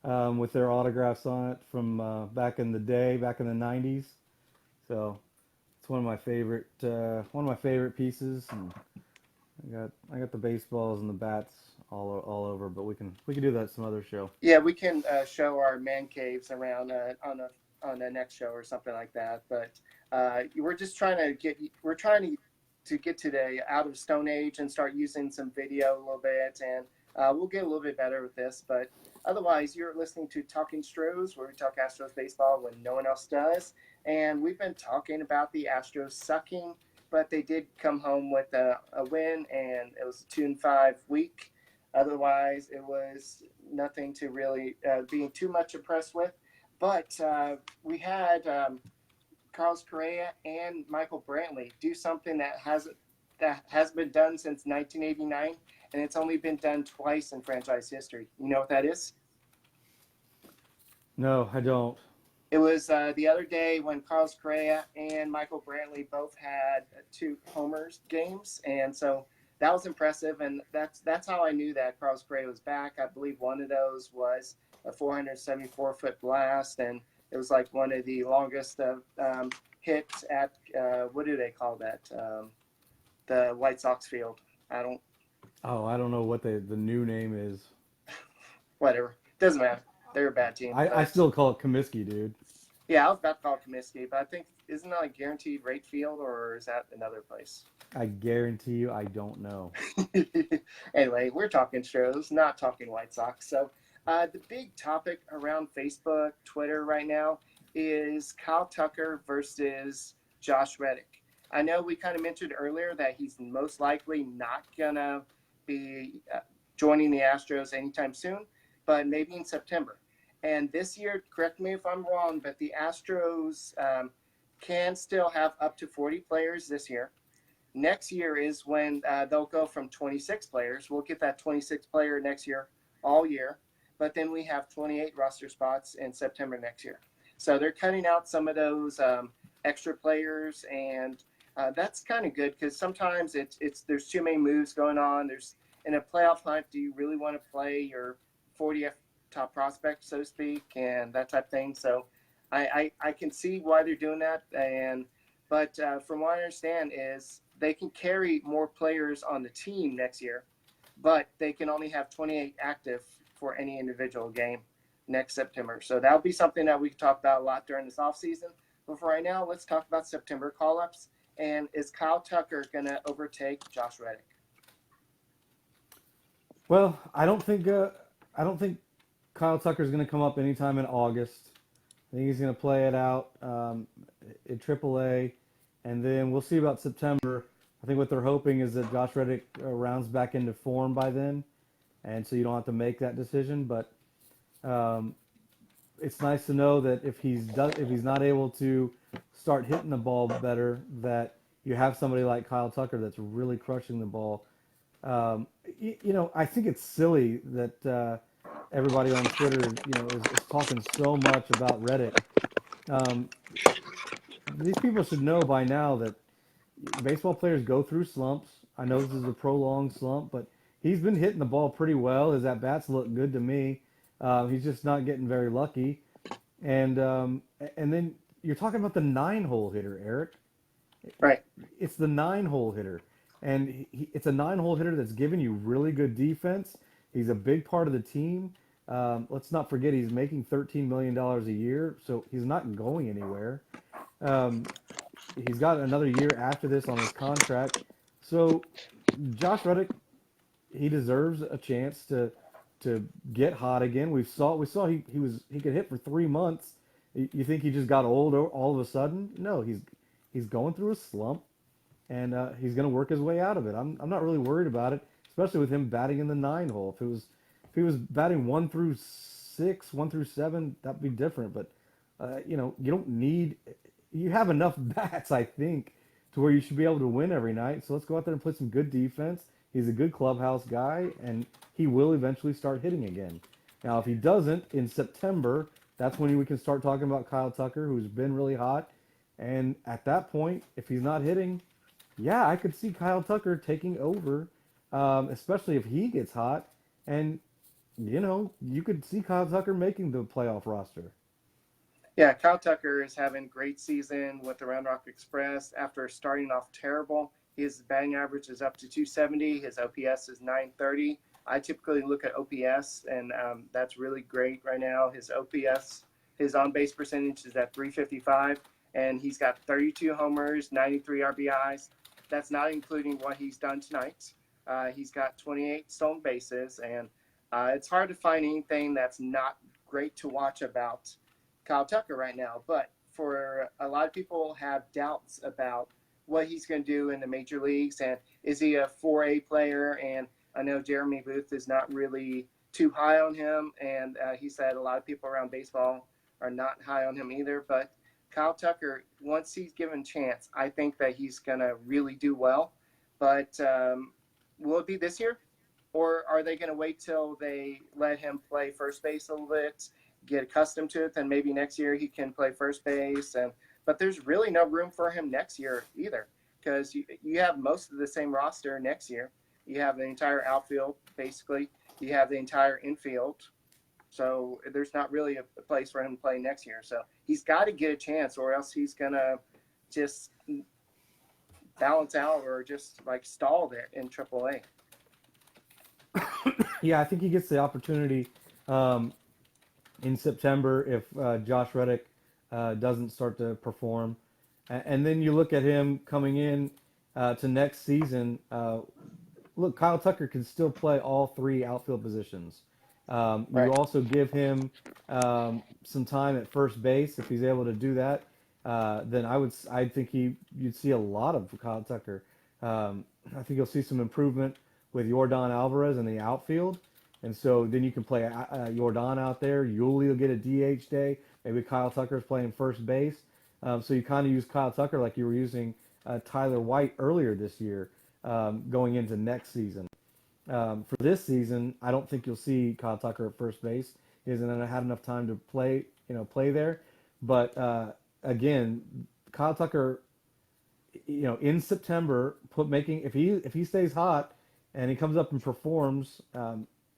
with their autographs on it from back in the day, back in the '90s. So it's one of my favorite pieces, and I got the baseballs and the bats all over, but we can do that some other show. Yeah, we can show our man caves around on the next show or something like that. But we're just trying to get to the out of Stone Age and start using some video a little bit, and we'll get a little bit better with this. But otherwise, you're listening to Talking Stros, where we talk Astros baseball when no one else does. And we've been talking about the Astros sucking, but they did come home with a win, and it was a 2-5 week. Otherwise, it was nothing to really being too much impressed with. But we had Carlos Correa and Michael Brantley do something that has been done since 1989, and it's only been done twice in franchise history. You know what that is? No, I don't. It was the other day when Carlos Correa and Michael Brantley both had 2 homers games, and so that was impressive. And that's how I knew that Carlos Correa was back. I believe one of those was a 474-foot blast, and it was like one of the longest hits at what do they call that? The White Sox field. I don't. Oh, I don't know what the new name is. Whatever. Doesn't matter. They're a bad team. I still call it Comiskey, dude. Yeah, I was about to call it Comiskey, but I think isn't that like Guaranteed Rate Field, or is that another place? I guarantee you I don't know. Anyway, we're talking Stros, not talking White Sox. So the big topic around Facebook, Twitter right now is Kyle Tucker versus Josh Reddick. I know we kind of mentioned earlier that he's most likely not going to be joining the Astros anytime soon, but maybe in September. And this year, correct me if I'm wrong, but the Astros can still have up to 40 players this year. Next year is when they'll go from 26 players. We'll get that 26 player next year, all year. But then we have 28 roster spots in September next year. So they're cutting out some of those extra players, and that's kind of good because sometimes there's too many moves going on. There's in a playoff hunt, do you really want to play your 40th top prospect, so to speak, and that type of thing? So I can see why they're doing that, but from what I understand is they can carry more players on the team next year, but they can only have 28 active for any individual game next September. So that'll be something that we can talk about a lot during this offseason. But for right now, let's talk about September call-ups. And is Kyle Tucker going to overtake Josh Reddick? Well, I don't think Kyle Tucker's going to come up anytime in August. I think he's going to play it out at AAA, and then we'll see about September. I think what they're hoping is that Josh Reddick rounds back into form by then, and so you don't have to make that decision. But it's nice to know that if he's not able to start hitting the ball better, that you have somebody like Kyle Tucker that's really crushing the ball. I think it's silly that everybody on Twitter, is talking so much about Reddick. These people should know by now that baseball players go through slumps. I know this is a prolonged slump, but he's been hitting the ball pretty well. His at-bats look good to me. He's just not getting very lucky. And then you're talking about the 9-hole hitter, Eric. Right. It's the 9-hole hitter. And it's a 9-hole hitter that's giving you really good defense. He's a big part of the team. Let's not forget he's making $13 million a year, so he's not going anywhere. He's got another year after this on his contract. So Josh Reddick, he deserves a chance to get hot again. We saw he could hit for 3 months. You think he just got old all of a sudden? No, he's going through a slump, and he's going to work his way out of it. I'm not really worried about it, especially with him batting in the 9-hole. If he was batting 1 through 6, 1 through 7, that'd be different. But you don't need. You have enough bats, I think, to where you should be able to win every night. So let's go out there and play some good defense. He's a good clubhouse guy, and he will eventually start hitting again. Now, if he doesn't in September, that's when we can start talking about Kyle Tucker, who's been really hot. And at that point, if he's not hitting, yeah, I could see Kyle Tucker taking over, especially if he gets hot. And, you could see Kyle Tucker making the playoff roster. Yeah, Kyle Tucker is having a great season with the Round Rock Express after starting off terrible. His batting average is up to 270. His OPS is 930. I typically look at OPS, and that's really great right now. His OPS, his on-base percentage is at 355, and he's got 32 homers, 93 RBIs. That's not including what he's done tonight. He's got 28 stolen bases, and it's hard to find anything that's not great to watch about Kyle Tucker right now. But for a lot of people have doubts about what he's going to do in the major leagues, and is he a 4A player? And I know Jeremy Booth is not really too high on him, and he said a lot of people around baseball are not high on him either. But Kyle Tucker, once he's given a chance, I think that he's going to really do well. But will it be this year? Or are they going to wait till they let him play first base a little bit, get accustomed to it, then maybe next year he can play first base? But there's really no room for him next year either, because you have most of the same roster next year. You have the entire outfield, basically. You have the entire infield. So there's not really a place for him to play next year. So he's got to get a chance, or else he's going to just balance out or just like stall there in AAA. Yeah, I think he gets the opportunity in September if Josh Reddick doesn't start to perform. And then you look at him coming in to next season. Look, Kyle Tucker can still play all three outfield positions. You Right. also give him some time at first base. If he's able to do that, then I think you'd see a lot of Kyle Tucker. I think you'll see some improvement with Yordan Alvarez in the outfield. And so then you can play Yordan out there. Yuli will get a DH day. Maybe Kyle Tucker's playing first base. So you kind of use Kyle Tucker like you were using Tyler White earlier this year, going into next season. For this season, I don't think you'll see Kyle Tucker at first base. He hasn't had enough time to play there. But again, Kyle Tucker, in September, if he stays hot and he comes up and performs,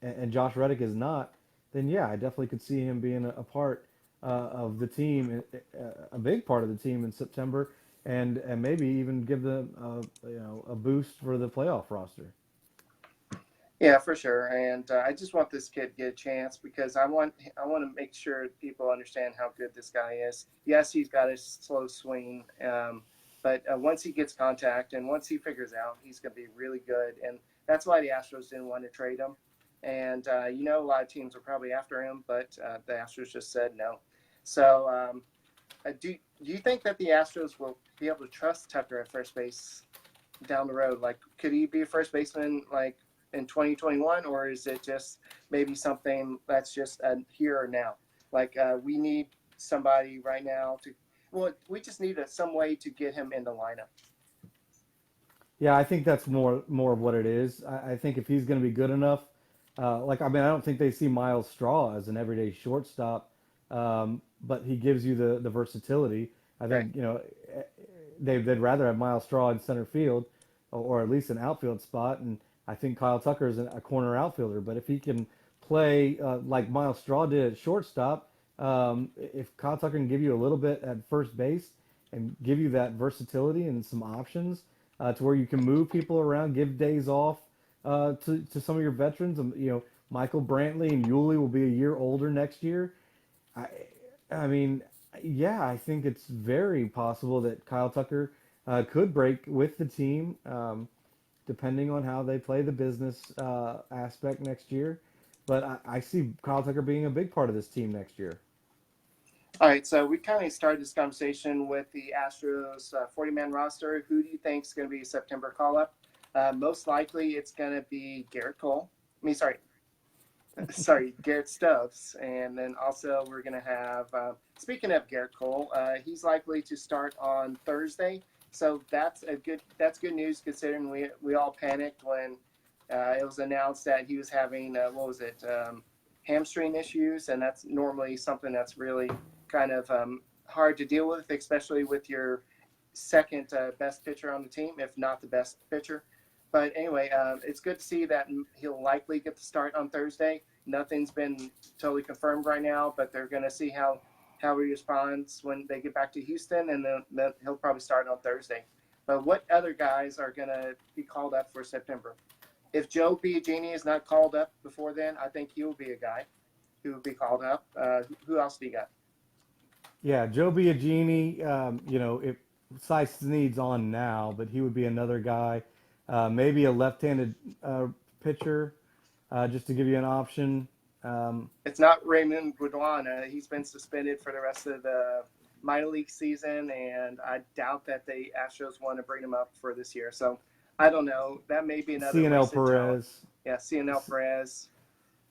and Josh Reddick is not, then yeah, I definitely could see him being a part of the team, a big part of the team in September, and maybe even give them a boost for the playoff roster. Yeah, for sure. And I just want this kid to get a chance, because I want to make sure people understand how good this guy is. Yes, he's got a slow swing, but once he gets contact and once he figures out, he's going to be really good. And that's why the Astros didn't want to trade him. And a lot of teams were probably after him, but the Astros just said no. So do you think that the Astros will be able to trust Tucker at first base down the road? Like, could he be a first baseman like in 2021, or is it just maybe something that's just here or now? Like, we need somebody right now we just need some way to get him in the lineup. Yeah, I think that's more of what it is. I think if he's going to be good enough, I don't think they see Miles Straw as an everyday shortstop, but he gives you the versatility. I think, Right. They'd rather have Miles Straw in center field, or at least an outfield spot, and I think Kyle Tucker is a corner outfielder. But if he can play like Miles Straw did at shortstop, if Kyle Tucker can give you a little bit at first base and give you that versatility and some options to where you can move people around, give days off to some of your veterans. Michael Brantley and Yuli will be a year older next year. I mean, yeah, I think it's very possible that Kyle Tucker could break with the team, depending on how they play the business aspect next year. But I see Kyle Tucker being a big part of this team next year. All right, so we kind of started this conversation with the Astros 40-man roster. Who do you think is going to be a September call-up? Most likely it's going to be Garrett Stubbs. And then also we're going to have, speaking of Garrett Cole, he's likely to start on Thursday. So that's good news, considering we all panicked when it was announced that he was having, hamstring issues. And that's normally something that's really kind of hard to deal with, especially with your second best pitcher on the team, if not the best pitcher. But anyway, it's good to see that he'll likely get the start on Thursday. Nothing's been totally confirmed right now, but they're going to see how he responds when they get back to Houston, and then he'll probably start on Thursday. But what other guys are going to be called up for September? If Joe Biagini is not called up before then, I think he will be a guy who will be called up. Who else do you got? Yeah, Joe Biagini, if Sy Snead's on now, but he would be another guy. Maybe a left-handed pitcher, just to give you an option. It's not Raymond Guadalana. He's been suspended for the rest of the minor league season, and I doubt that the Astros want to bring him up for this year. So I don't know. That may be another CNL wasted talent. Perez. Yeah, CNL Perez.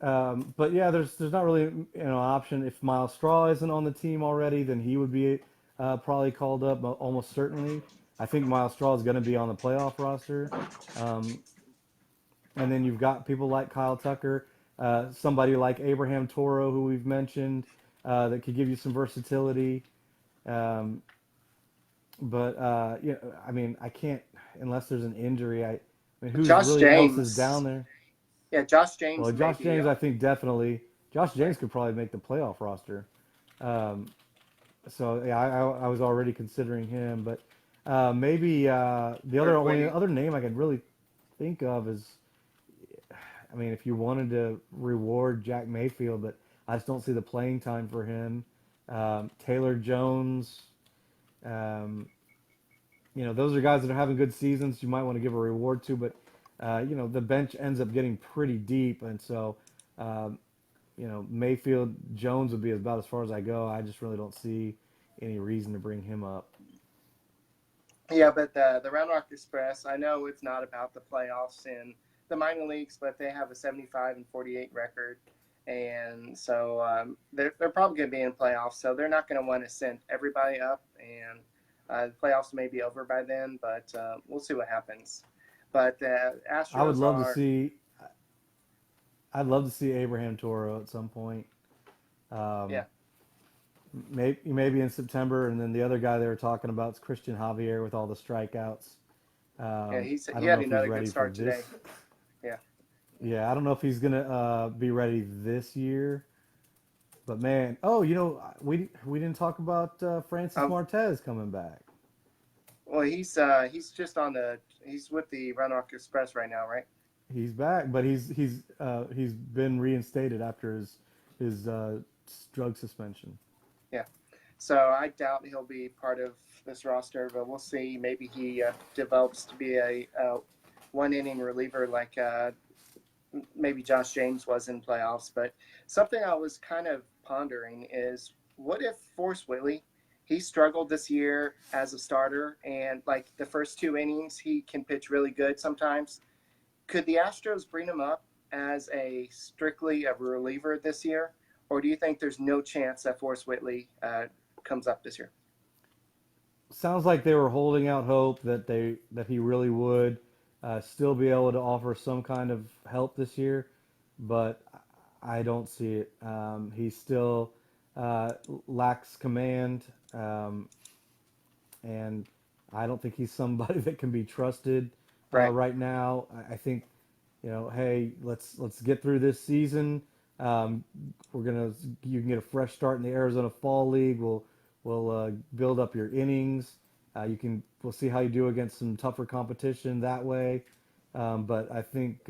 But yeah, there's not really an option. If Miles Straw isn't on the team already, then he would be probably called up almost certainly. I think Miles Straw is going to be on the playoff roster. Um, and then you've got people like Kyle Tucker, somebody like Abraham Toro, who we've mentioned, that could give you some versatility. Um, I mean, I can't unless there's an injury. I mean, who's Josh really else is down James. there? Yeah, Josh Well, James may Josh be. James, I think definitely. Josh James could probably make the playoff roster. Um, so yeah, I was already considering him, but maybe the Or only Whitty. other name I could really think of is, I mean, if you wanted to reward Jack Mayfield, but I just don't see the playing time for him. Taylor Jones, um, those are guys that are having good seasons. You might want to give a reward to, but the bench ends up getting pretty deep, and so um, Mayfield Jones would be about as far as I go. I just really don't see any reason to bring him up. Yeah, but the Round Rock Express, I know it's not about the playoffs in the minor leagues, but they have a 75-48 record. And so they're probably going to be in playoffs. So they're not going to want to send everybody up. And the playoffs may be over by then, but we'll see what happens. But I would Astros love to are, see. I'd love to see Abraham Toro at some point. yeah, Um, maybe in September, and then the other guy they were talking about is Christian Javier with all the strikeouts. yeah, I he don't had know if he's another good ready for start today. this. Yeah. Yeah, I don't know if he's gonna be ready this year. But man, we didn't talk about Francis Um, Martez coming back. well, he's just he's with the Round Rock Express right now, right? He's back, but he's been reinstated after his drug suspension. Yeah. So I doubt he'll be part of this roster, but we'll see. Maybe he develops to be a one inning reliever like maybe Josh James was in playoffs. But something I was kind of pondering is what if Forrest Whitley, he struggled this year as a starter, and like the first 2 innings, he can pitch really good sometimes. Could the Astros bring him up as a strictly a reliever this year? Or do you think there's no chance that Forrest Whitley comes up this year? Sounds like they were holding out hope that he really would still be able to offer some kind of help this year, but I don't see it. He still lacks command, and I don't think he's somebody that can be trusted Right. right now. I think, hey, let's get through this season. Um, you can get a fresh start in the Arizona Fall League. We'll build up your innings. We'll see how you do against some tougher competition that way. But I think,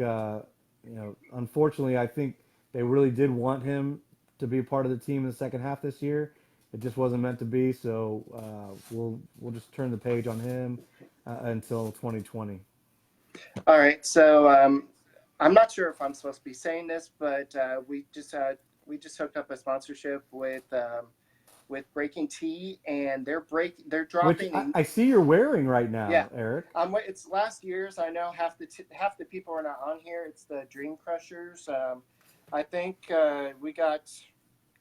unfortunately, I think they really did want him to be a part of the team in the second half this year. It just wasn't meant to be. So we'll just turn the page on him until 2020. All right. So I'm not sure if I'm supposed to be saying this, but we just hooked up a sponsorship with Breaking Tea, and they're Which dropping. I see you're wearing right now, Yeah. Eric. It's last year's. I know half the people are not on here. It's the Dream Crushers. I think we got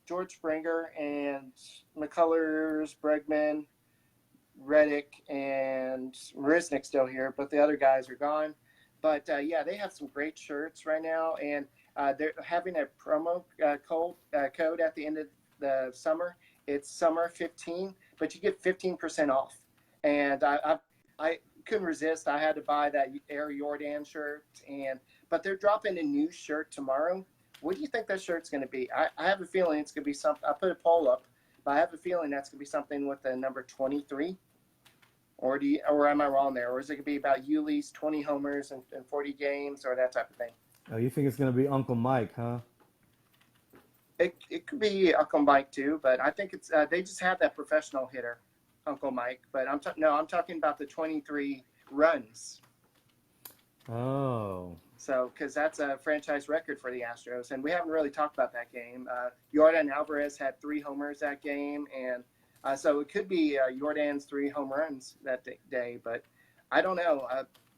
George Springer and McCullers, Bregman, Reddick, and Marisnik still here, but the other guys are gone. But yeah, they have some great shirts right now, and they're having a promo code at the end of the summer. It's summer 15, but you get 15% off. And I couldn't resist. I had to buy that Air Jordan shirt, but they're dropping a new shirt tomorrow. What do you think that shirt's going to be? I have a feeling it's going to be something. I put a poll up, but I have a feeling that's going to be something with the number 23. Or am I wrong there? Or is it going to be about Yuli's 20 homers and 40 games or that type of thing? Oh, you think it's going to be Uncle Mike, huh? It could be Uncle Mike too, but I think it's they just have that professional hitter, Uncle Mike. But I'm talking about the 23 runs. Oh, So, because that's a franchise record for the Astros, and we haven't really talked about that game. Jordan Alvarez had 3 homers that game, and so it could be Jordan's 3 home runs that day, but I don't know.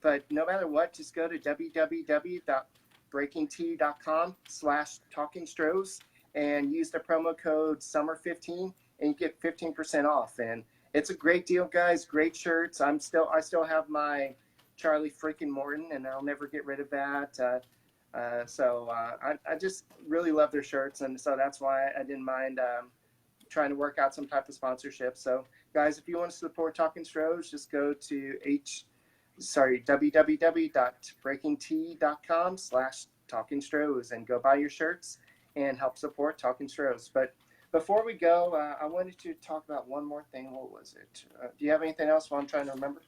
But no matter what, just go to www.breaking.com/talkingstros and use the promo code summer15, and you get 15% off. And it's a great deal, guys. Great shirts. I still have my Charlie freaking Morton, and I'll never get rid of that. I just really love their shirts, and so that's why I didn't mind trying to work out some type of sponsorship. So, guys, if you want to support Talking Stros, just go to www.breaking.com/talkingstros and go buy your shirts and help support Talking Stros. But before we go, I wanted to talk about one more thing. What was it? Do you have anything else while I'm trying to remember?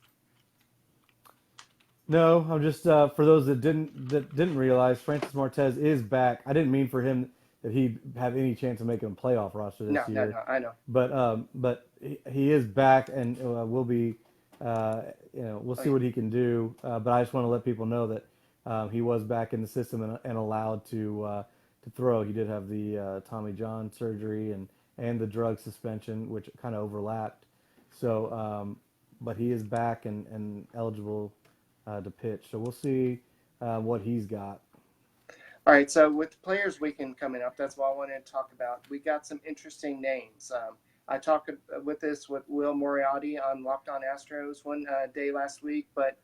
no, I'm just for those that didn't realize, Francis Martez is back. I didn't mean for him that he'd have any chance of making a playoff roster this year, No, I know. but he is back, and we'll be, we'll see what he can do. But I just want to let people know that he was back in the system and allowed to throw. He did have the Tommy John surgery and the drug suspension, which kind of overlapped. So, but he is back and eligible to pitch. So we'll see what he's got. All right, so with Players Weekend coming up, that's what I wanted to talk about. We got some interesting names. I talked with Will Moriarty on Locked On Astros one day last week, but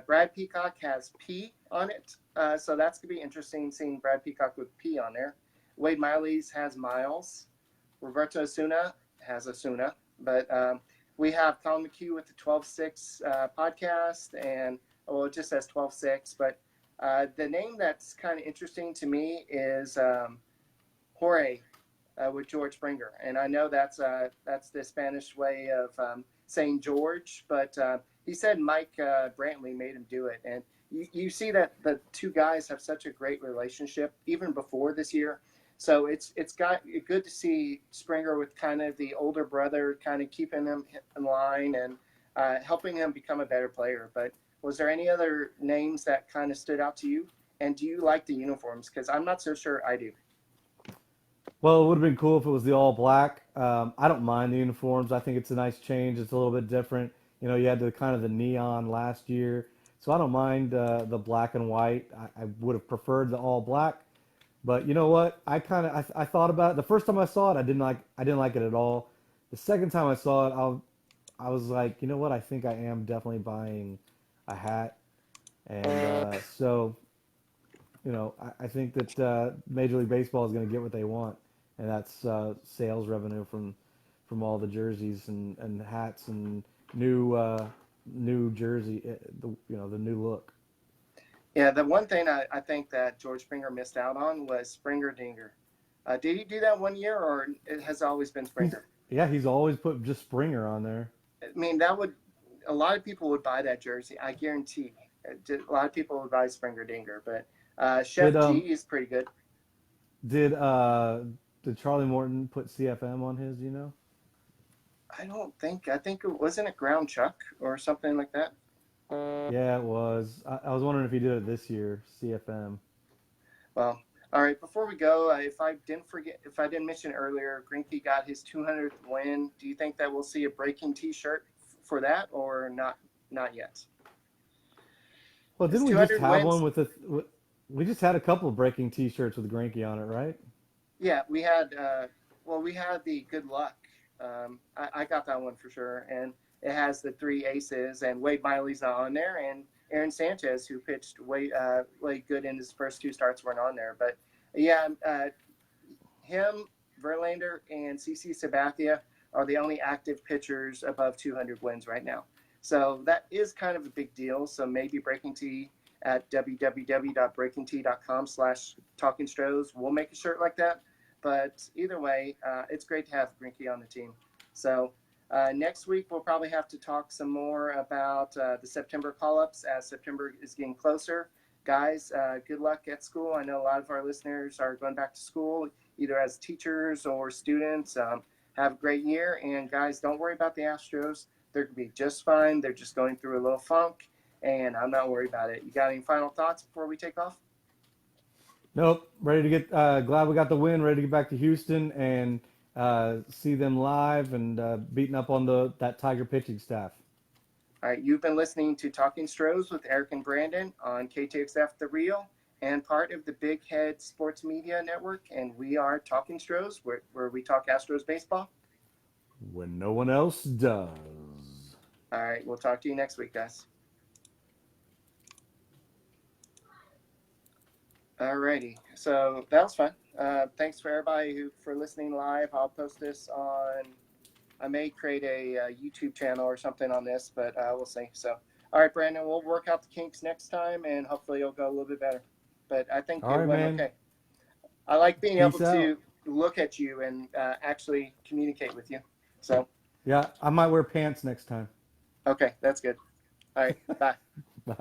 Brad Peacock has P on it, so that's going to be interesting seeing Brad Peacock with P on there. Wade Miley's has Miles. Roberto Osuna has Osuna, but we have Colin McHugh with the 12-6 podcast, and it just says 12-6, but the name that's kind of interesting to me is Jorge with George Springer, and I know that's the Spanish way of saying George, but he said Mike Brantley made him do it, and you see that the two guys have such a great relationship even before this year. So it's good to see Springer with kind of the older brother, kind of keeping him in line and helping him become a better player. But was there any other names that kind of stood out to you? And do you like the uniforms? Because I'm not so sure I do. Well, it would have been cool if it was the all black. I don't mind the uniforms. I think it's a nice change. It's a little bit different. You know, you had the kind of the neon last year, so I don't mind the black and white. I would have preferred the all black, but you know what? I thought about it. The first time I saw it, I didn't like it at all. The second time I saw it, I was like, you know what? I think I am definitely buying a hat, and so you know, I think that Major League Baseball is going to get what they want, and that's sales revenue from all the jerseys and hats and new jersey, the new look. Yeah, the one thing I think that George Springer missed out on was Springer Dinger. Did he do that one year, or it has always been Springer? He's always put just Springer on there. I mean, a lot of people would buy that jersey. I guarantee. A lot of people would buy Springer Dinger, but Chef G is pretty good. Did Charlie Morton put CFM on his? You know? I don't think. I think it wasn't it Ground Chuck or something like that. Yeah, it was. I was wondering if he did it this year, CFM. Well, all right. Before we go, if I didn't mention earlier, Greinke got his 200th win. Do you think that we'll see a breaking T-shirt for that, or not? Not yet. Well, didn't we just have one with we just had a couple of breaking T-shirts with Greinke on it, right? Yeah, we had. We had the good luck. I got that one for sure, and it has the 3 aces, and Wade Miley's not on there, and Aaron Sanchez, who pitched way good in his first 2 starts, weren't on there. But yeah, him, Verlander, and CC Sabathia are the only active pitchers above 200 wins right now. So that is kind of a big deal. So maybe Breaking T at www.breakingT.com/talkingstros will make a shirt like that. But either way, it's great to have Greinke on the team. So next week, we'll probably have to talk some more about the September call-ups as September is getting closer. guys, good luck at school. I know a lot of our listeners are going back to school, either as teachers or students. Have a great year. And guys, don't worry about the Astros. They're going to be just fine. They're just going through a little funk, and I'm not worried about it. You got any final thoughts before we take off? Nope. Ready to get. Glad we got the win. Ready to get back to Houston and see them live and beating up on that Tiger pitching staff. All right, you've been listening to Talking Stros with Eric and Brandon on KTXF The Real and part of the Big Head Sports Media Network. And we are Talking Stros, where we talk Astros baseball. When no one else does. All right, we'll talk to you next week, guys. Alrighty, so that was fun. Thanks for everybody for listening live. I'll post this on. I may create a YouTube channel or something on this, but we'll see. So, all right, Brandon, we'll work out the kinks next time, and hopefully it'll go a little bit better. But I think All it right, went man. okay. I like being able Peace to out. look at you and actually communicate with you. So, Yeah, I might wear pants next time. okay, that's good. All right, bye. Bye.